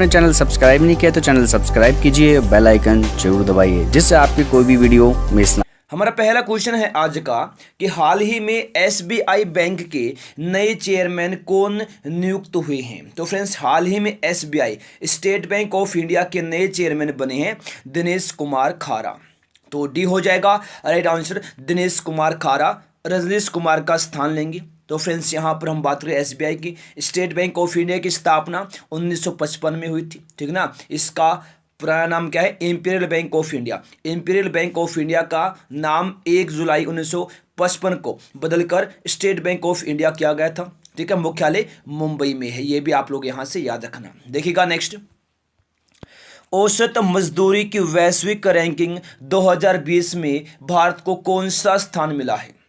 अपने channel subscribe नहीं किया तो चैनल सब्सक्राइब कीजिए, बेल आइकन जरूर दबाइए जिससे आपकी कोई भी वीडियो मिस ना। हमारा पहला क्वेश्चन है आज का कि हाल ही में एसबीआई बैंक के नए चेयरमैन कौन नियुक्त हुए हैं। तो फ्रेंड्स, हाल ही में SBI state bank of India के नए चेयरमैन बने हैं दिनेश कुमार खारा। तो डी हो जाएगा राइट आंसर, दिनेश कुमार खारा रजनीश कुमार का स्थान लेंगे। तो फ्रेंड्स, यहाँ पर हम बात करें एसबीआई की, स्टेट बैंक ऑफ इंडिया की स्थापना 1955 में हुई थी, ठीक ना। इसका पुराना नाम क्या है? Imperial bank of India. Imperial bank of India का नाम 1 जुलाई 1955 को बदलकर स्टेट बैंक ऑफ इंडिया किया गया था, ठीक है। मुख्यालय मुंबई में है, ये भी आप लोग यहाँ से याद रखना। देखिएगा नेक्स्ट, औसत मजदूरी की वैश्विक रैंकिंग 2020 में भारत को कौन सा स्थान मिला है?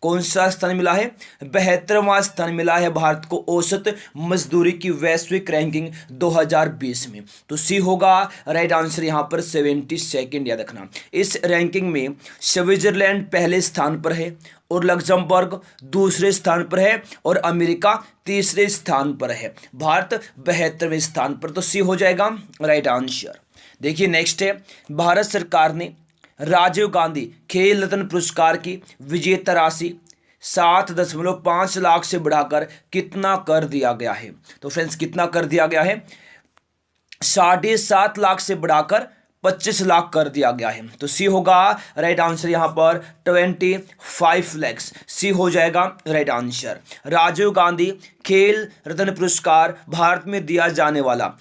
कौन सा स्थान मिला है? 72वां स्थान मिला है भारत को औसत मजदूरी की वैश्विक रैंकिंग 2020 में। तो सी होगा राइट आंसर यहाँ पर 72 याद रखना। इस रैंकिंग में स्विट्जरलैंड पहले स्थान पर है और लग्जमबर्ग दूसरे स्थान पर है और अमेरिका तीसरे स्थान पर है। भारत 72वें स्थान पर, तो सी हो जाएगा राइट आंसर। देखिए नेक्स्ट है, भारत सरकार ने राजीव गांधी खेल रत्न पुरस्कार की विजेता राशि 7.5 लाख से बढ़ाकर कितना कर दिया गया है? तो फ्रेंड्स, कितना कर दिया गया है? 7.5 लाख से बढ़ाकर 25 लाख कर दिया गया है। तो सी होगा राइट आंसर यहाँ पर 25 लैक्स, सी हो जाएगा राइट आंसर। राजीव गांधी खेल रत्न पुरस्कार भारत में दिया जाने वाला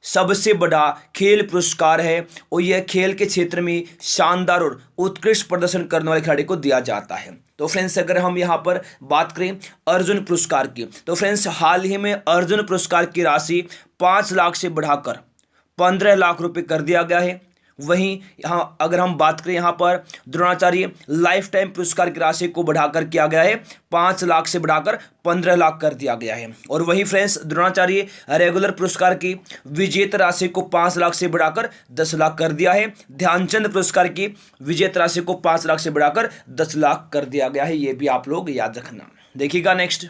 सबसे बड़ा खेल पुरस्कार है और यह खेल के क्षेत्र में शानदार और उत्कृष्ट प्रदर्शन करने वाले खिलाड़ी को दिया जाता है। तो फ्रेंड्स, अगर हम यहाँ पर बात करें अर्जुन पुरस्कार की, तो फ्रेंड्स हाल ही में अर्जुन पुरस्कार की राशि 5 लाख से बढ़ाकर 15 लाख रुपए कर दिया गया है। वहीं यहाँ अगर हम बात करें यहाँ पर द्रोणाचार्य लाइफ टाइम पुरस्कार की राशि को बढ़ाकर किया गया है, 5 लाख से बढ़ाकर 15 लाख कर दिया गया है। और वहीं फ्रेंड्स, द्रोणाचार्य रेगुलर पुरस्कार की विजेता राशि को 5 लाख से बढ़ाकर 10 लाख कर दिया है। ध्यानचंद पुरस्कार की विजेता राशि को 5 लाख से बढ़ाकर 10 लाख कर दिया गया है, ये भी आप लोग याद रखना। देखिएगा नेक्स्ट,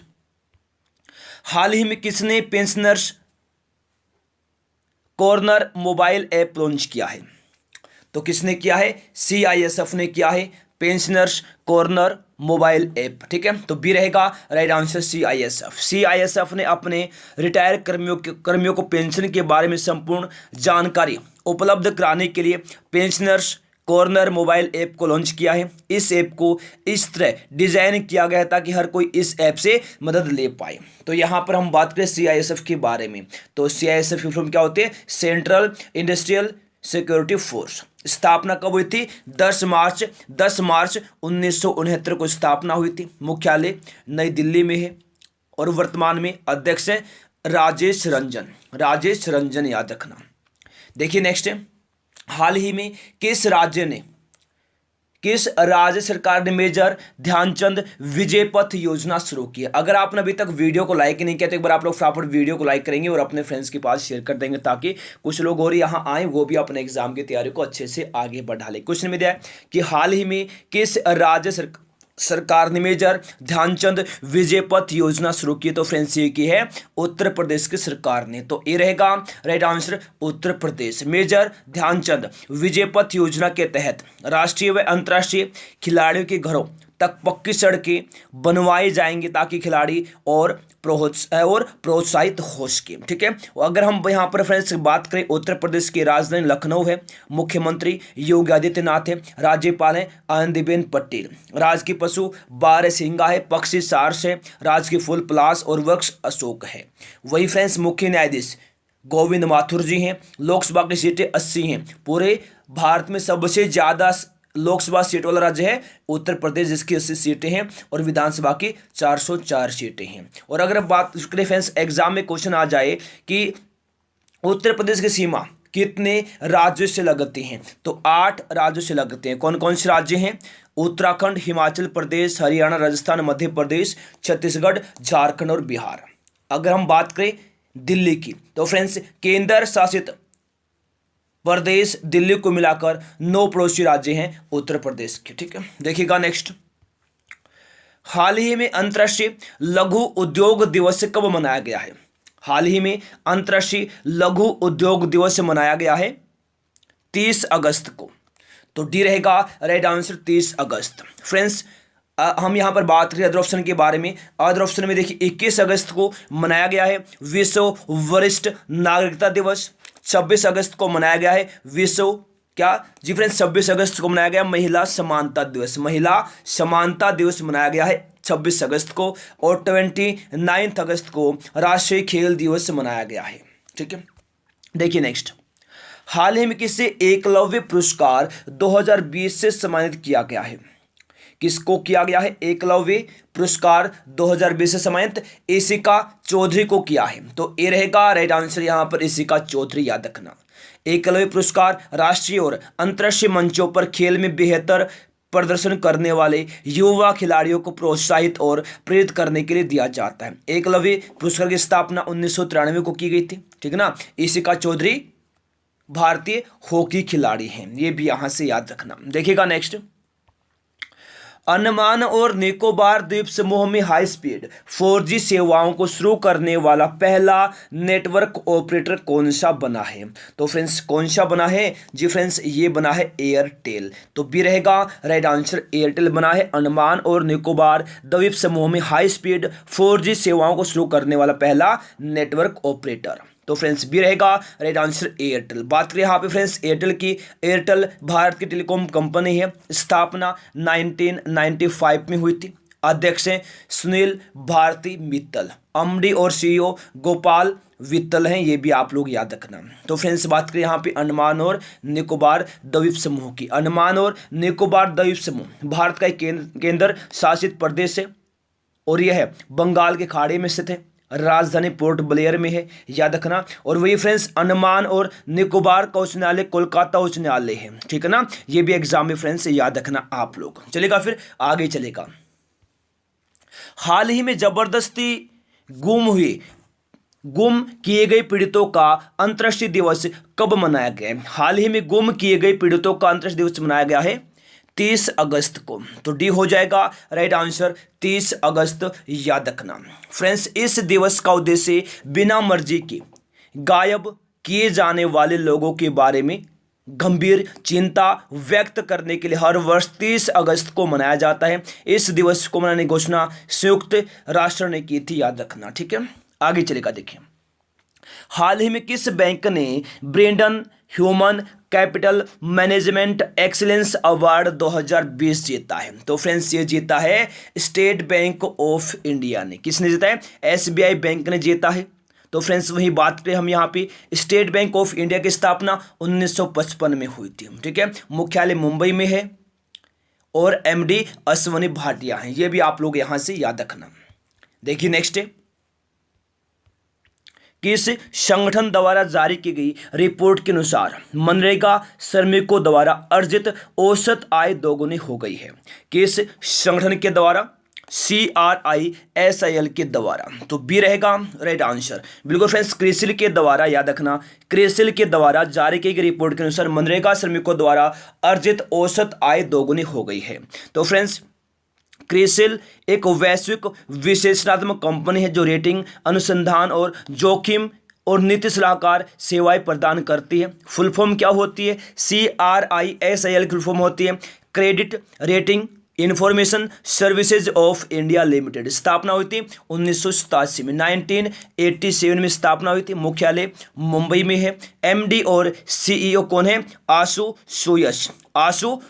हाल ही में किसने pensioners corner mobile app launch किया है? तो किसने किया है? CISF ने किया है पेंशनर्स कॉर्नर मोबाइल ऐप, ठीक है। तो बी रहेगा राइट आंसर CISF। CISF ने अपने रिटायर कर्मियों को पेंशन के बारे में संपूर्ण जानकारी उपलब्ध कराने के लिए पेंशनर्स कॉर्नर मोबाइल ऐप को लॉन्च किया है। इस ऐप को इस तरह डिजाइन किया गया ताकि हर कोई इस ऐप से मदद ले पाए। तो यहाँ पर हम बात करें CISF के बारे में, तो CISF की फुल क्या होती है? Central industrial security force. स्थापना कब हुई थी? 10 मार्च 1969 को स्थापना हुई थी। मुख्यालय नई दिल्ली में है और वर्तमान में अध्यक्ष है राजेश रंजन याद रखना। देखिए नेक्स्ट है, हाल ही में किस राज्य सरकार ने मेजर ध्यानचंद विजय पथ योजना शुरू की है? अगर आपने अभी तक वीडियो को लाइक नहीं किया तो एक बार आप लोग फटाफट वीडियो को लाइक करेंगे और अपने फ्रेंड्स के पास शेयर कर देंगे ताकि कुछ लोग और यहाँ आए, वो भी अपने एग्जाम की तैयारी को अच्छे से आगे बढ़ा ले। क्वेश्चन में दिया है कि हाल ही में किस राज्य सरकार ने मेजर ध्यानचंद विजय पथ योजना शुरू की? तो फ्रेंड्स, ये की है उत्तर प्रदेश की सरकार ने। तो ये रहेगा right answer Uttar Pradesh. Major Dhyanchand विजय पथ योजना के तहत राष्ट्रीय व अंतर्राष्ट्रीय खिलाड़ियों के घरों तक पक्की सड़कें बनवाई जाएंगी ताकि खिलाड़ी और प्रोत्साहित हो सके, ठीक है। अगर हम यहाँ पर फ्रेंड्स बात करें, उत्तर प्रदेश की राजधानी लखनऊ है, मुख्यमंत्री योगी आदित्यनाथ है, राज्यपाल है आनंदीबेन पटेल, राज की पशु बारहसिंगा है, पक्षी सारस है, राज की फूल पलाश और वृक्ष अशोक है। वही फ्रेंड्स, मुख्य न्यायाधीश गोविंद माथुर जी हैं। लोकसभा की सीटें 80 हैं। पूरे भारत में सबसे ज्यादा लोकसभा सीट वाला राज्य है उत्तर प्रदेश, जिसकी 80 सीटें हैं और विधानसभा की 404 सीटें हैं। और अगर बात करें फ्रेंड्स, एग्जाम में क्वेश्चन आ जाए कि उत्तर प्रदेश की सीमा कितने राज्यों से लगती हैं, तो 8 राज्यों से लगते हैं। कौन कौन से राज्य हैं? उत्तराखंड, हिमाचल प्रदेश, हरियाणा, राजस्थान, मध्य प्रदेश, छत्तीसगढ़, झारखंड और बिहार। अगर हम बात करें दिल्ली की, तो फ्रेंड्स केंद्र शासित प्रदेश दिल्ली को मिलाकर 9 पड़ोसी राज्य हैं उत्तर प्रदेश के, ठीक है। देखिएगा नेक्स्ट, हाल ही में अंतर्राष्ट्रीय लघु उद्योग दिवस कब मनाया गया है? हाल ही में अंतर्राष्ट्रीय लघु उद्योग दिवस मनाया गया है 30 अगस्त को। तो डी रहेगा राइट आंसर 30 अगस्त। फ्रेंड्स हम यहाँ पर बात करें अदर ऑप्शन के बारे में। अदर ऑप्शन में देखिए 21 अगस्त को मनाया गया है विश्व वरिष्ठ नागरिकता दिवस। 26 अगस्त को मनाया गया है विश्व क्या जी फ्रेंड्स 26 अगस्त को मनाया गया महिला समानता दिवस। महिला समानता दिवस मनाया गया है 26 अगस्त को। और 29 अगस्त को राष्ट्रीय खेल दिवस मनाया गया है। ठीक है, देखिए नेक्स्ट, हाल ही में किसे एकलव्य पुरस्कार 2020 से सम्मानित किया गया है? किसको किया गया है एकलव्य पुरस्कार 2020 से सम्मानित? इशिका चौधरी को किया है। तो ए रहेगा राइट आंसर यहाँ पर इशिका चौधरी, याद रखना। एकलव्य पुरस्कार राष्ट्रीय और अंतर्राष्ट्रीय मंचों पर खेल में बेहतर प्रदर्शन करने वाले युवा खिलाड़ियों को प्रोत्साहित और प्रेरित करने के लिए दिया जाता है। एकलव्य पुरस्कार की स्थापना 1993 को की गई थी। ठीक है ना। इशिका चौधरी भारतीय हॉकी खिलाड़ी हैं, ये भी यहां से याद रखना। देखिएगा नेक्स्ट, अंडमान और निकोबार द्वीप समूह में हाई स्पीड 4G सेवाओं को शुरू करने वाला पहला नेटवर्क ऑपरेटर कौन सा बना है? तो फ्रेंड्स कौन सा बना है जी फ्रेंड्स? ये बना है एयरटेल। तो बी रहेगा राइट आंसर, एयरटेल बना है अंडमान और निकोबार द्वीप समूह में हाई स्पीड 4G सेवाओं को शुरू करने वाला पहला नेटवर्क ऑपरेटर। तो फ्रेंड्स बी रहेगा राइट आंसर एयरटेल। बात करें यहाँ पे फ्रेंड्स एयरटेल की, एयरटेल भारत की टेलीकॉम कंपनी है। स्थापना 1995 में हुई थी। अध्यक्ष हैं सुनील भारती मित्तल। एमडी और सीईओ गोपाल वित्तल हैं, ये भी आप लोग याद रखना। तो फ्रेंड्स बात करें यहाँ पे अंडमान और निकोबार द्वीप समूह की। अंडमान और निकोबार द्वीप समूह भारत का एक केंद्र शासित प्रदेश है और यह है बंगाल के खाड़ी में स्थित है। राजधानी पोर्ट ब्लेयर में है, याद रखना। और वही फ्रेंड्स अंडमान और निकोबार का उच्च न्यायालय कोलकाता उच्च न्यायालय है। ठीक है ना, ये भी एग्जाम में फ्रेंड्स याद रखना आप लोग। चलेगा, फिर आगे चलेगा। हाल ही में जबरदस्ती गुम किए गए पीड़ितों का अंतर्राष्ट्रीय दिवस कब मनाया गया है? हाल ही में गुम किए गए पीड़ितों का अंतर्राष्ट्रीय दिवस मनाया गया है 30 अगस्त को। तो डी हो जाएगा राइट आंसर 30 अगस्त, याद रखना। फ्रेंड्स इस दिवस का उद्देश्य बिना मर्जी के गायब किए जाने वाले लोगों के बारे में गंभीर चिंता व्यक्त करने के लिए हर वर्ष 30 अगस्त को मनाया जाता है। इस दिवस को मनाने की घोषणा संयुक्त राष्ट्र ने की थी, याद रखना। ठीक है, आगे चलेगा। देखिए, हाल ही में किस बैंक ने Brandon human capital management excellence award 2020 जीता है? तो फ्रेंड्स ये जीता है स्टेट बैंक ऑफ इंडिया ने। किसने जीता है? एसबीआई बैंक ने जीता है। तो फ्रेंड्स वही बात करें हम यहाँ पे, स्टेट बैंक ऑफ इंडिया की स्थापना 1955 में हुई थी। ठीक है, मुख्यालय मुंबई में है और एमडी अश्वनी भाटिया हैं, ये भी आप लोग यहाँ से याद रखना। देखिए नेक्स्ट है, किस संगठन द्वारा जारी की गई रिपोर्ट के अनुसार मनरेगा श्रमिकों द्वारा अर्जित औसत आय दोगुनी हो गई है? किस संगठन के द्वारा? CRISIL के द्वारा। तो बी रहेगा राइट आंसर, बिल्कुल फ्रेंड्स क्रिसिल के द्वारा, याद रखना। क्रिसिल के द्वारा जारी की गई रिपोर्ट के अनुसार मनरेगा श्रमिकों द्वारा अर्जित औसत आय दोगुनी हो गई है। तो फ्रेंड्स क्रिसिल एक वैश्विक विशेषणात्मक कंपनी है जो रेटिंग, अनुसंधान और जोखिम और नीति सलाहकार सेवाएं प्रदान करती है। फुल फॉर्म क्या होती है? CRISIL की फुल फॉर्म होती है credit rating information services of India limited. स्थापना हुई थी 1987 में, 1987 में स्थापना हुई थी। मुख्यालय मुंबई में है। एमडी और सीईओ कौन है? आशु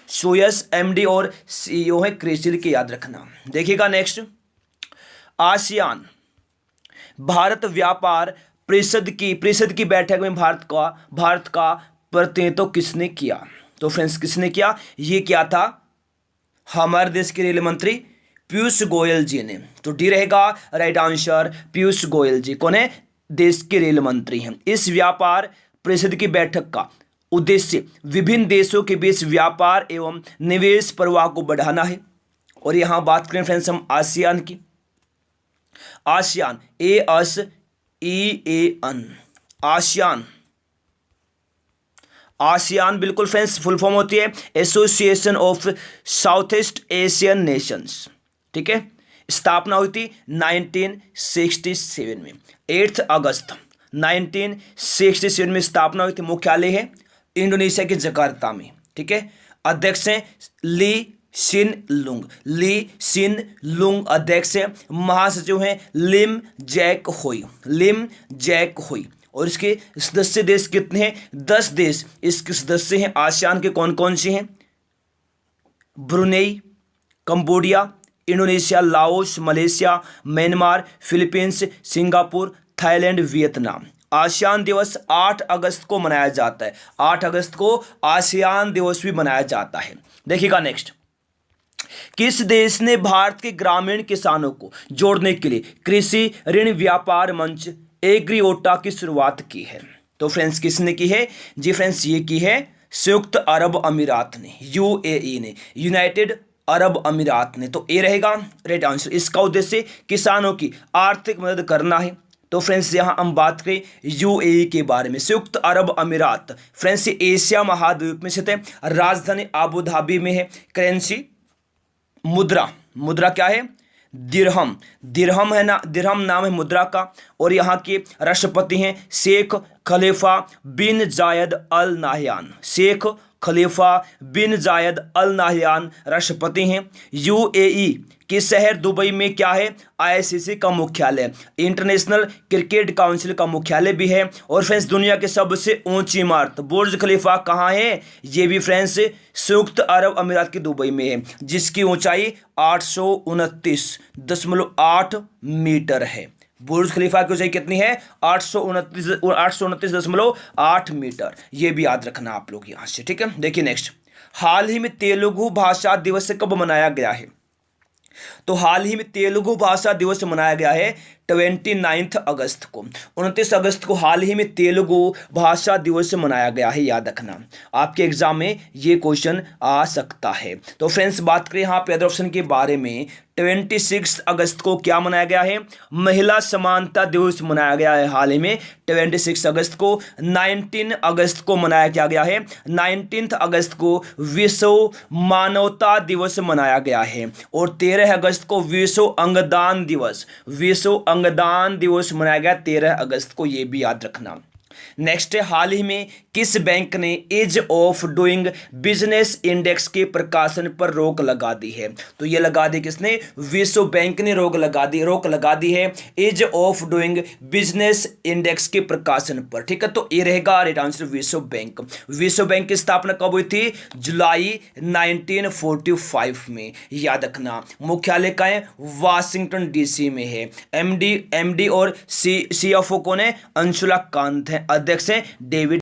सोयस एमडी और सीईओ है क्रिसिल के, याद रखना। देखिएगा नेक्स्ट, आसियान भारत व्यापार परिषद की बैठक में भारत का प्रतिनिधित्व किसने किया? तो फ्रेंड्स किसने किया? ये क्या था? हमारे देश के रेल मंत्री पीयूष गोयल जी ने। तो डी रहेगा राइट आंसर, पीयूष गोयल जी कौन है? देश के रेल मंत्री हैं। इस व्यापार परिषद की बैठक का उद्देश्य विभिन्न देशों के बीच व्यापार एवं निवेश प्रवाह को बढ़ाना है। और यहां बात करें फ्रेंड्स हम आसियान की। आसियान ASEAN, आसियान बिल्कुल फ्रेंड्स फुल फॉर्म होती है association of south east Asian Nations. ठीक है, स्थापना हुई थी 1967 में। 8 अगस्त 1967 में स्थापना हुई थी। मुख्यालय है इंडोनेशिया के जकार्ता में, ठीक है। अध्यक्ष हैं ली शिन लुंग अध्यक्ष हैं। महासचिव हैं लिम जैक होई। और इसके सदस्य देश कितने हैं? 10 देश इसके सदस्य हैं। आसियान के कौन कौन से हैं? Brunei, Cambodia, Indonesia, Laos, Malaysia, Myanmar, Philippines, Singapore, Thailand, Vietnam. ASEAN दिवस 8 अगस्त को मनाया जाता है। 8 अगस्त को आसियान दिवस भी मनाया जाता है। देखिएगा नेक्स्ट, किस देश ने भारत के ग्रामीण किसानों को जोड़ने के लिए कृषि ऋण व्यापार मंच एग्रीओटा की शुरुआत की है? तो फ्रेंड्स किसने की है जी? फ्रेंड्स ये की है संयुक्त अरब अमीरात ने, यूएई ने, यूनाइटेड अरब अमीरात ने। तो ए रहेगा राइट आंसर। इसका उद्देश्य किसानों की आर्थिक मदद करना है। तो फ्रेंड्स यहाँ हम बात करें यूएई के बारे में, संयुक्त अरब अमीरात। फ्रेंड्स एशिया महाद्वीप में स्थित है। राजधानी आबू धाबी में है। करेंसी मुद्रा क्या है? दिरहम है ना, दिरहम नाम है मुद्रा का। और यहाँ के राष्ट्रपति हैं शेख खलीफा बिन जायद अल नाहयान। शेख खलीफा बिन जायद अल नाहयान राष्ट्रपति हैं। यूएई के शहर दुबई में क्या है? आईसीसी का मुख्यालय, इंटरनेशनल क्रिकेट काउंसिल का मुख्यालय भी है। और फ्रेंड्स दुनिया की सबसे ऊंची इमारत बुर्ज खलीफा कहाँ है? ये भी फ्रेंड्स संयुक्त अरब अमीरात की दुबई में है, जिसकी ऊंचाई 829.8 मीटर है। बुर्ज खलीफा की ऊंचाई कितनी है? 829.8 मीटर। ये भी याद रखना आप लोग यहां से, ठीक है। देखिए नेक्स्ट, हाल ही में तेलुगु भाषा दिवस कब मनाया गया है? तो हाल ही में तेलुगु भाषा दिवस मनाया गया है 29 अगस्त को। 29 अगस्त को हाल ही में तेलुगु भाषा दिवस मनाया गया है, याद रखना। आपके एग्जाम में ये क्वेश्चन आ सकता है। तो फ्रेंड्स बात करें यहाँ पे अदर ऑप्शन के बारे में, 26 अगस्त को क्या मनाया गया है? महिला समानता दिवस मनाया गया है हाल ही में 26 अगस्त को। 19 अगस्त को मनाया क्या गया है? 19 अगस्त को विश्व मानवता दिवस मनाया गया है। और 13 अगस्त को विश्व अंगदान दिवस मनाया गया 13 अगस्त को। ये भी याद रखना। नेक्स्ट है, हाल ही में किस बैंक ने ease of doing business index के प्रकाशन पर रोक लगा दी है? तो ये लगा दी किसने? विश्व बैंक ने रोक लगा दी है ease of doing business index के प्रकाशन पर, ठीक है। तो ये रहेगा राइट आंसर विश्व बैंक। विश्व बैंक की स्थापना कब हुई थी? जुलाई 1945 में, याद रखना। मुख्यालय का है वाशिंगटन डीसी में है। एमडी और सीएफओ कौन है? अंशुला कांत है। अध्यक्ष हैं डेविड